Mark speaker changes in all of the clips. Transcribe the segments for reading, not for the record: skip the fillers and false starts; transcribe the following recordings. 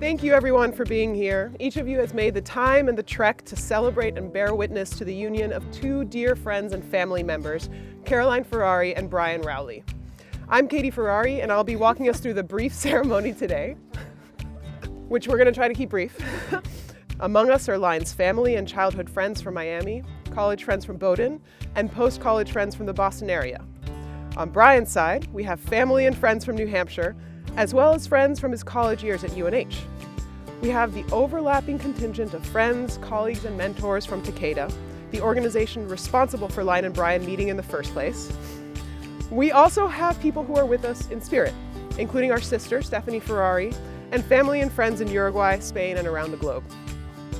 Speaker 1: Thank you everyone for being here. Each of you has made the time and the trek to celebrate and bear witness to the union of two dear friends and family members, Caroline Ferrari and Brian Rowley. I'm Katie Ferrari, and I'll be walking us through the brief ceremony today, which we're going to try to keep brief. Among us are Line's family and childhood friends from Miami, college friends from Bowdoin, and post-college friends from the Boston area. On Brian's side, we have family and friends from New Hampshire, as well as friends from his college years at UNH. We have the overlapping contingent of friends, colleagues, and mentors from Takeda, the organization responsible for Line and Brian meeting in the first place. We also have people who are with us in spirit, including our sister, Stephanie Ferrari, and family and friends in Uruguay, Spain, and around the globe.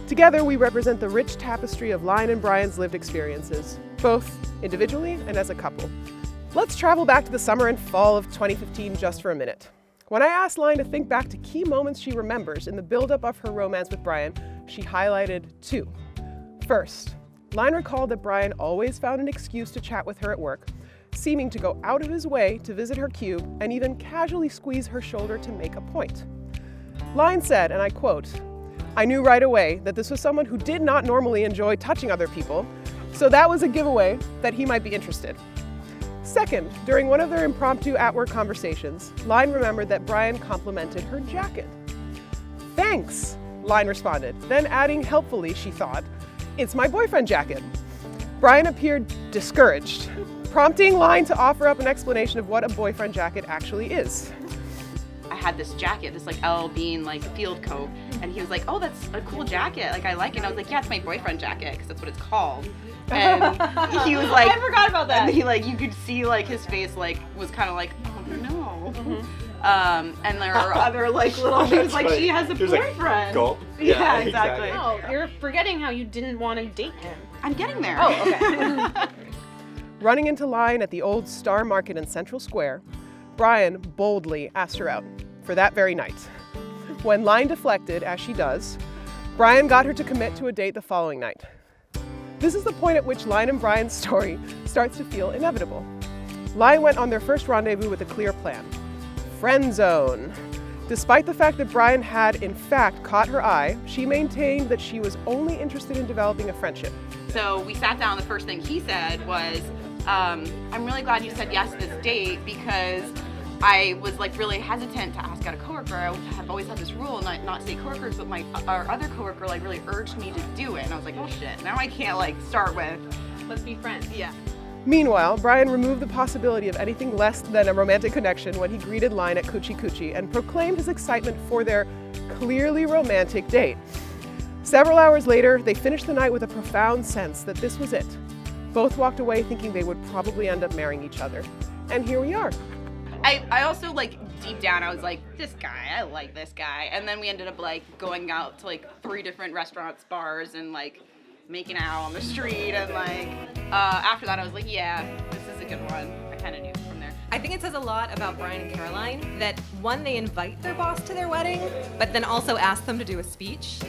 Speaker 1: Together, we represent the rich tapestry of Line and Brian's lived experiences, both individually and as a couple. Let's travel back to the summer and fall of 2015 just for a minute. When I asked Line to think back to key moments she remembers in the buildup of her romance with Brian, she highlighted two. First, Line recalled that Brian always found an excuse to chat with her at work, seeming to go out of his way to visit her cube and even casually squeeze her shoulder to make a point. Line said, and I quote, "I knew right away that this was someone who did not normally enjoy touching other people, so that was a giveaway that he might be interested." Second, during one of their impromptu at-work conversations, Line remembered that Brian complimented her jacket. "Thanks," Line responded, then adding helpfully, she thought, "It's my boyfriend jacket." Brian appeared discouraged, prompting Line to offer up an explanation of what a boyfriend jacket actually is.
Speaker 2: I had this jacket, this like L Bean like field coat, and he was like, "Oh, that's a cool jacket. Like I like it." And I was like, "Yeah, it's my boyfriend jacket because that's what it's called." And he was like,
Speaker 3: I forgot about that.
Speaker 2: And he like, you could see like his face like was kind of like, "Oh no." And there are other like little. He was like, "She has a boyfriend."
Speaker 4: Like, gulp.
Speaker 2: Yeah, exactly.
Speaker 3: Oh, you're forgetting how you didn't want to date him.
Speaker 2: I'm getting there.
Speaker 3: Oh, okay.
Speaker 1: Running into Line at the old Star Market in Central Square, Brian boldly asked her out for that very night. When Line deflected, as she does, Brian got her to commit to a date the following night. This is the point at which Line and Brian's story starts to feel inevitable. Line went on their first rendezvous with a clear plan. Friend zone. Despite the fact that Brian had, in fact, caught her eye, she maintained that she was only interested in developing a friendship.
Speaker 2: So we sat down. The first thing he said was, "I'm really glad you said yes to this date because I was like really hesitant to ask out a coworker. I have always had this rule not to say coworkers, but our other coworker like really urged me to do it." And I was like, "Oh shit! Now I can't like start with
Speaker 3: Let's be friends.
Speaker 2: yeah."
Speaker 1: Meanwhile, Brian removed the possibility of anything less than a romantic connection when he greeted Line at Coochie Coochie and proclaimed his excitement for their clearly romantic date. Several hours later, they finished the night with a profound sense that this was it. Both walked away thinking they would probably end up marrying each other. And here we are.
Speaker 2: I also like deep down I was like, this guy, I like this guy. And then we ended up like going out to like 3 different restaurants, bars, and like making out on the street. And like after that I was like, yeah, this is a good one. I kind of knew from there.
Speaker 5: I think it says a lot about Brian and Caroline that one, they invite their boss to their wedding, but then also ask them to do a speech.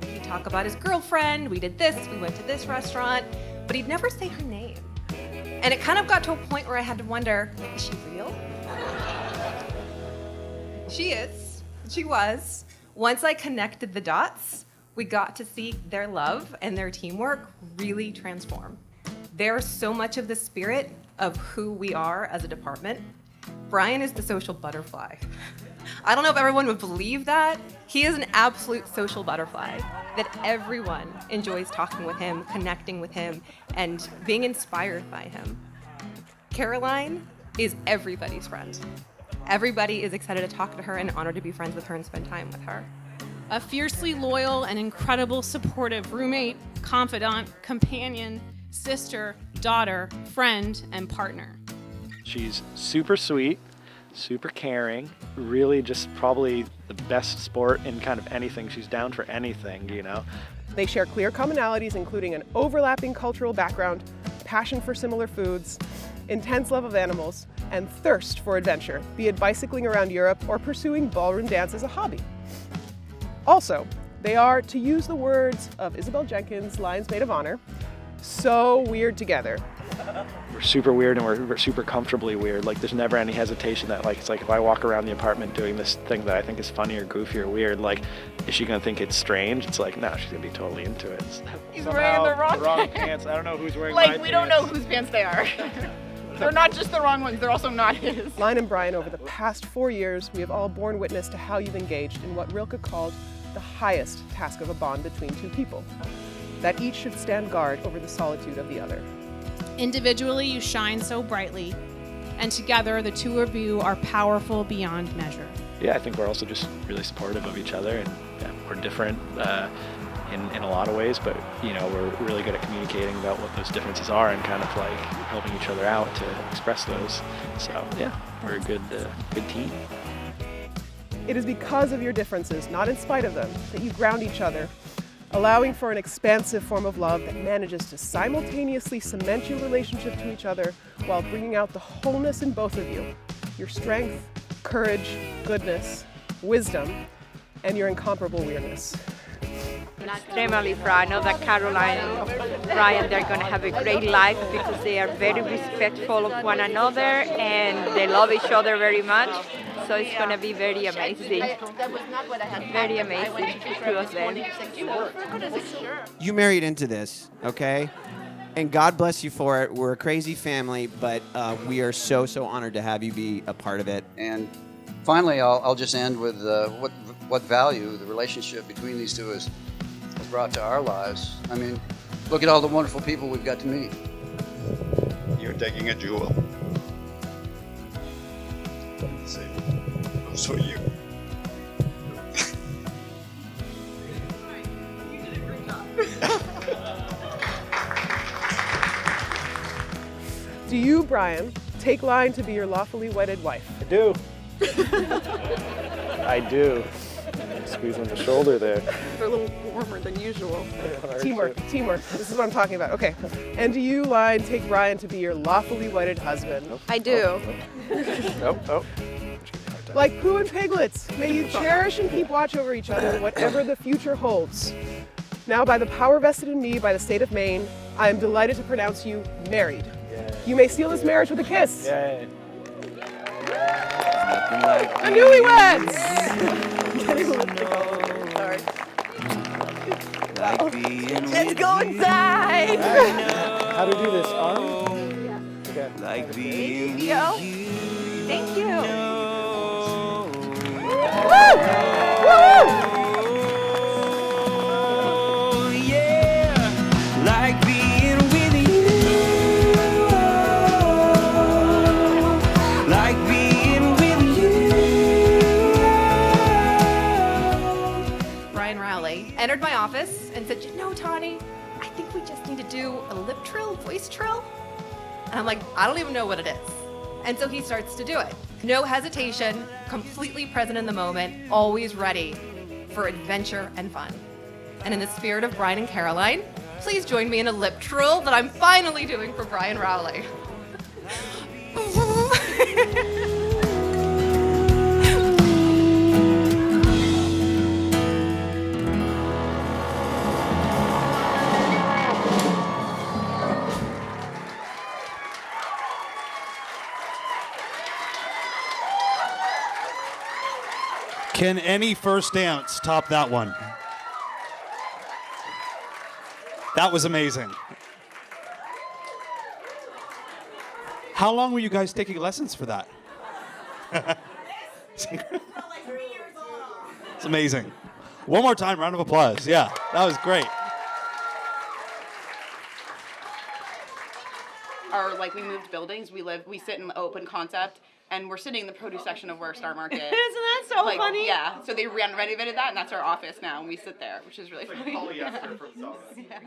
Speaker 5: He'd talk about his girlfriend, we did this, we went to this restaurant, but he'd never say her name. And it kind of got to a point where I had to wonder, is she real? She is. She was. Once I connected the dots, we got to see their love and their teamwork really transform. They're so much of the spirit of who we are as a department. Brian is the social butterfly. I don't know if everyone would believe that. He is an absolute social butterfly, that everyone enjoys talking with him, connecting with him, and being inspired by him. Caroline is everybody's friend. Everybody is excited to talk to her and honored to be friends with her and spend time with her.
Speaker 6: A fiercely loyal and incredible supportive roommate, confidant, companion, sister, daughter, friend, and partner.
Speaker 7: She's super sweet, super caring, really just probably the best sport in kind of anything. She's down for anything, you know.
Speaker 1: They share clear commonalities, including an overlapping cultural background, passion for similar foods, intense love of animals, and thirst for adventure, be it bicycling around Europe or pursuing ballroom dance as a hobby. Also, they are, to use the words of Isabel Jenkins' Line's Maid of Honor, so weird together.
Speaker 7: we're super weird and we're super comfortably weird. Like there's never any hesitation that like, it's like if I walk around the apartment doing this thing that I think is funny or goofy or weird, like, is she gonna think it's strange? It's like, no, she's gonna be totally into it.
Speaker 2: He's wearing the wrong
Speaker 7: pants. I don't know who's wearing my
Speaker 2: Like, we don't know whose pants they are. They're not just the wrong ones, they're also not his.
Speaker 1: Line and Brian, over the past 4 years, we have all borne witness to how you've engaged in what Rilke called the highest task of a bond between two people, that each should stand guard over the solitude of the other.
Speaker 6: Individually, you shine so brightly, and together, the two of you are powerful beyond measure.
Speaker 7: Yeah, I think we're also just really supportive of each other, and yeah, we're different in a lot of ways, but you know, we're really good at communicating about what those differences are and kind of like helping each other out to express those. So yeah, we're a good team.
Speaker 1: It is because of your differences, not in spite of them, that you ground each other, allowing for an expansive form of love that manages to simultaneously cement your relationship to each other while bringing out the wholeness in both of you, your strength, courage, goodness, wisdom, and your incomparable weirdness.
Speaker 4: Extremely proud. I know that Caroline and Brian, they're going to have a great life because they are very respectful of one another and they love each other very much. So it's going to be very amazing. Very amazing, the two of them.
Speaker 8: You married into this, okay? And God bless you for it. We're a crazy family, but we are so honored to have you be a part of it.
Speaker 9: And finally, I'll just end with what value the relationship between these two has brought to our lives. I mean, look at all the wonderful people we've got to meet.
Speaker 10: You're taking a jewel. See, those for you.
Speaker 1: Do you, Brian, take Line to be your lawfully wedded wife?
Speaker 7: I do. I do. Squeeze on the shoulder there.
Speaker 1: They're a little warmer than usual. Teamwork. This is what I'm talking about. Okay. And do you, Line, take Brian to be your lawfully wedded husband?
Speaker 3: I do.
Speaker 7: Oh.
Speaker 1: Like Pooh and Piglets, may you cherish and keep watch over each other, whatever the future holds. Now, by the power vested in me by the state of Maine, I am delighted to pronounce you married.
Speaker 7: Yeah.
Speaker 1: You may seal this marriage with a kiss.
Speaker 7: Yeah.
Speaker 1: The newlyweds! Getting a little sorry. Let's go inside!
Speaker 7: How to do this? Okay.
Speaker 4: Thank you.
Speaker 5: Brian Rowley entered my office and said, "You know, Tawny, I think we just need to do a lip trill, voice trill." And I'm like, "I don't even know what it is." And so he starts to do it. No hesitation, completely present in the moment, always ready for adventure and fun. And in the spirit of Brian and Caroline, please join me in a lip trill that I'm finally doing for Brian Rowley.
Speaker 11: Can any first dance top that one? That was amazing. How long were you guys taking lessons for that? It's amazing. One more time, round of applause. Yeah, that was great.
Speaker 2: We moved buildings. We sit in open concept, and we're sitting in the produce section of Where Star Market.
Speaker 3: Isn't that so funny?
Speaker 2: Yeah. So they renovated that, and that's our office now, and we sit there, which is really funny.
Speaker 11: Polyester from Zara.
Speaker 2: Yeah.